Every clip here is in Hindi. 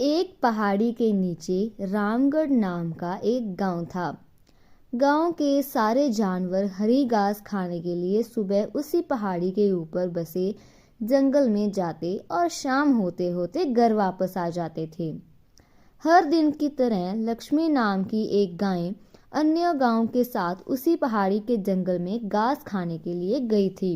एक पहाड़ी के नीचे रामगढ़ नाम का एक गांव था। गांव के सारे जानवर हरी घास खाने के लिए सुबह उसी पहाड़ी के ऊपर बसे जंगल में जाते और शाम होते होते घर वापस आ जाते थे। हर दिन की तरह लक्ष्मी नाम की एक गाय अन्य गांव के साथ उसी पहाड़ी के जंगल में घास खाने के लिए गई थी।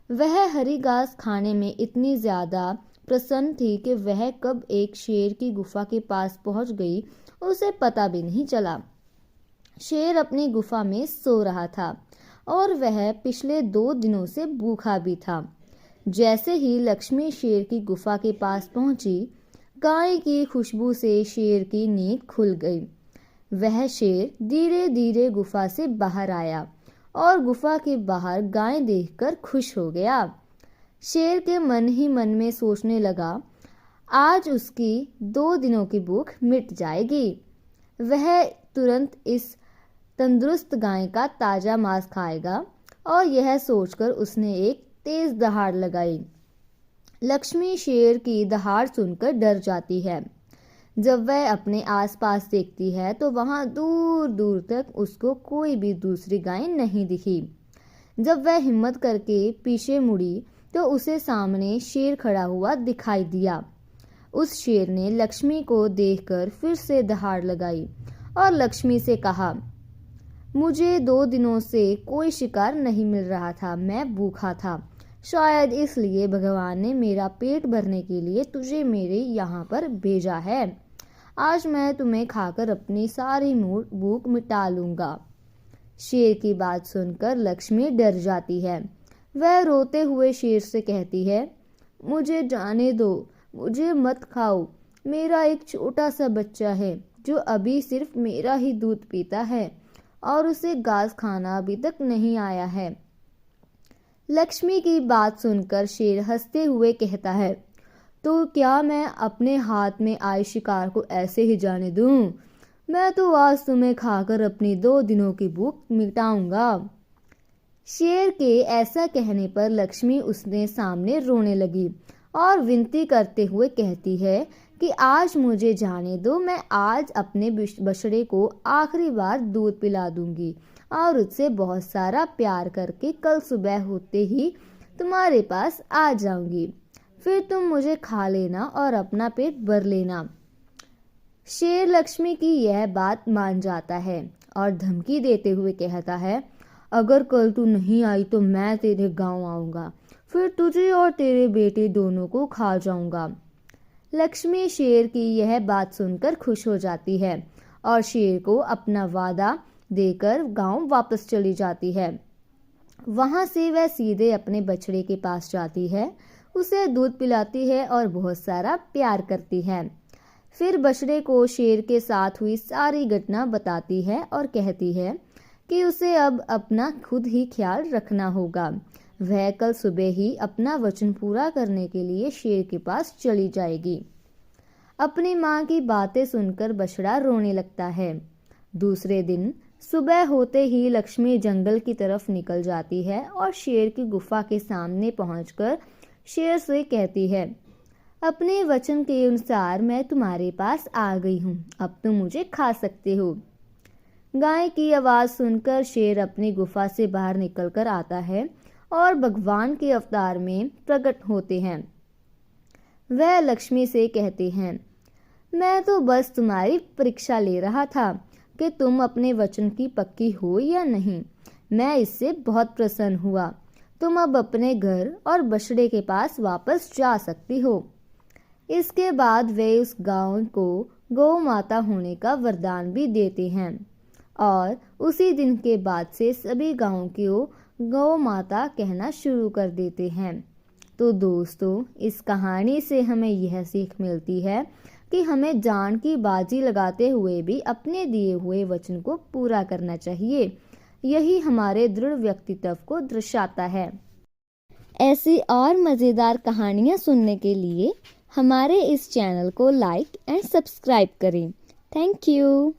वह हरी घास खाने में इतनी ज्यादा प्रसन्न थी कि वह कब एक शेर की गुफा के पास पहुंच गई उसे पता भी नहीं चला। शेर अपनी गुफा में सो रहा था और वह पिछले 2 दिनों से भूखा भी था। जैसे ही लक्ष्मी शेर की गुफा के पास पहुंची, गाय की खुशबू से शेर की नींद खुल गई। वह शेर धीरे धीरे गुफा से बाहर आया और गुफा के बाहर गाय देखकर खुश हो गया। शेर के मन ही मन में सोचने लगा, आज उसकी 2 दिनों की भूख मिट जाएगी। वह तुरंत इस तंदुरुस्त गाय का ताजा मांस खाएगा और यह सोचकर उसने एक तेज दहाड़ लगाई। लक्ष्मी शेर की दहाड़ सुनकर डर जाती है। जब वह अपने आसपास देखती है तो वहां दूर दूर तक उसको कोई भी दूसरी गाय नहीं दिखी। जब वह हिम्मत करके पीछे मुड़ी तो उसे सामने शेर खड़ा हुआ दिखाई दिया। उस शेर ने लक्ष्मी को देखकर फिर से दहाड़ लगाई और लक्ष्मी से कहा, मुझे 2 दिनों से कोई शिकार नहीं मिल रहा था, मैं भूखा था। शायद इसलिए भगवान ने मेरा पेट भरने के लिए तुझे मेरे यहाँ पर भेजा है। आज मैं तुम्हें खाकर अपनी सारी भूख मिटा लूंगा। शेर की बात सुनकर लक्ष्मी डर जाती है। वह रोते हुए शेर से कहती है, मुझे जाने दो, मुझे मत खाओ। मेरा एक छोटा सा बच्चा है जो अभी सिर्फ मेरा ही दूध पीता है और उसे घास खाना अभी तक नहीं आया है। लक्ष्मी की बात सुनकर शेर हंसते हुए कहता है, तो क्या मैं अपने हाथ में आए शिकार को ऐसे ही जाने दूं? मैं तो आज तुम्हें खाकर अपनी 2 दिनों की भूख मिटाऊंगा। शेर के ऐसा कहने पर लक्ष्मी उसने सामने रोने लगी और विनती करते हुए कहती है कि आज मुझे जाने दो, मैं आज अपने बछड़े को आखिरी बार दूध पिला दूंगी और उससे बहुत सारा प्यार करके कल सुबह होते ही तुम्हारे पास आ जाऊंगी। फिर तुम मुझे खा लेना और अपना पेट भर लेना। शेर लक्ष्मी की यह बात मान जाता है और धमकी देते हुए कहता है, अगर कल तू नहीं आई तो मैं तेरे गांव आऊंगा, फिर तुझे और तेरे बेटे दोनों को खा जाऊंगा। लक्ष्मी शेर की यह बात सुनकर खुश हो जाती है और शेर को अपना वादा देकर गांव वापस चली जाती है। वहां से वह सीधे अपने बछड़े के पास जाती है, उसे दूध पिलाती है और बहुत सारा प्यार करती है। फिर बछड़े को शेर के साथ हुई सारी घटना बताती है और कहती है कि उसे अब अपना खुद ही ख्याल रखना होगा। वह कल सुबह ही अपना वचन पूरा करने के लिए शेर के पास चली जाएगी। अपनी माँ की बातें सुनकर बछड़ा रोने लगता है। दूसरे दिन सुबह होते ही लक्ष्मी जंगल की तरफ निकल जाती है और शेर की गुफा के सामने पहुंचकर शेर से कहती है, अपने वचन के अनुसार मैं तुम्हारे पास आ गई हूँ, अब तुम मुझे खा सकते हो। गाय की आवाज सुनकर शेर अपनी गुफा से बाहर निकलकर आता है और भगवान के अवतार में प्रकट होते हैं। वह लक्ष्मी से कहते हैं, मैं तो बस तुम्हारी परीक्षा ले रहा था कि तुम अपने वचन की पक्की हो या नहीं। मैं इससे बहुत प्रसन्न हुआ। तुम अब अपने घर और बछड़े के पास वापस जा सकती हो। इसके बाद वे उस गांव को गौ माता होने का वरदान भी देते हैं और उसी दिन के बाद से सभी गांव को गौ माता कहना शुरू कर देते हैं। तो दोस्तों, इस कहानी से हमें यह सीख मिलती है कि हमें जान की बाजी लगाते हुए भी अपने दिए हुए वचन को पूरा करना चाहिए। यही हमारे दृढ़ व्यक्तित्व को दर्शाता है। ऐसी और मज़ेदार कहानियाँ सुनने के लिए हमारे इस चैनल को लाइक एंड सब्सक्राइब करें। Thank you.